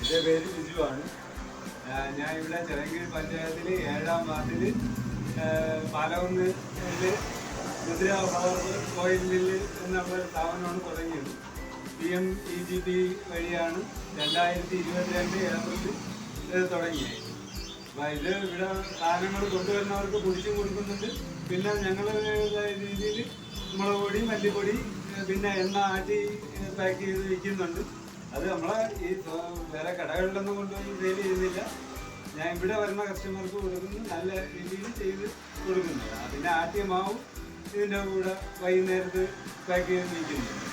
എൻ്റെ പേര് ബിജുവാണ്. ഞാൻ ഇവിടെ ചിറങ്കീഴ് പഞ്ചായത്തിൽ 7ാം വാർഡിൽ പാലകുന്ന് മുദ്ര പവർ ഓയിൽ മില്ല് എന്നുള്ള സ്ഥാപനമാണ് തുടങ്ങിയത്. PMEGP വഴിയാണ് 2022 ഏപ്രിലിൽ തുടങ്ങിയത്. അപ്പോൾ ഇത് ഇവിടെ സാധനങ്ങൾ കൊണ്ടുവരുന്നവർക്ക് പൊടിച്ചും കൊടുക്കുന്നുണ്ട്. പിന്നെ ഞങ്ങളുടേതായ രീതിയിൽ മുളക് പൊടി, മല്ലിപ്പൊടി, പിന്നെ എണ്ണ ആട്ടി പാക്ക് ചെയ്ത് വിൽക്കുന്നുണ്ട്. അത് നമ്മളെ ഈ വേറെ കടകളിലൊന്നും കൊണ്ടുപോയി സെയിൽ ചെയ്യുന്നില്ല. ഞാൻ ഇവിടെ വരുന്ന കസ്റ്റമർക്ക് കൊടുക്കുന്നു, നല്ല രീതിയിൽ ചെയ്ത് കൊടുക്കുന്നില്ല. പിന്നെ ആട്ടിയ മാവും ഇതിൻ്റെ കൂടെ വൈകുന്നേരത്ത് പാക്ക് ചെയ്ത് വിൽക്കുന്നുണ്ട്.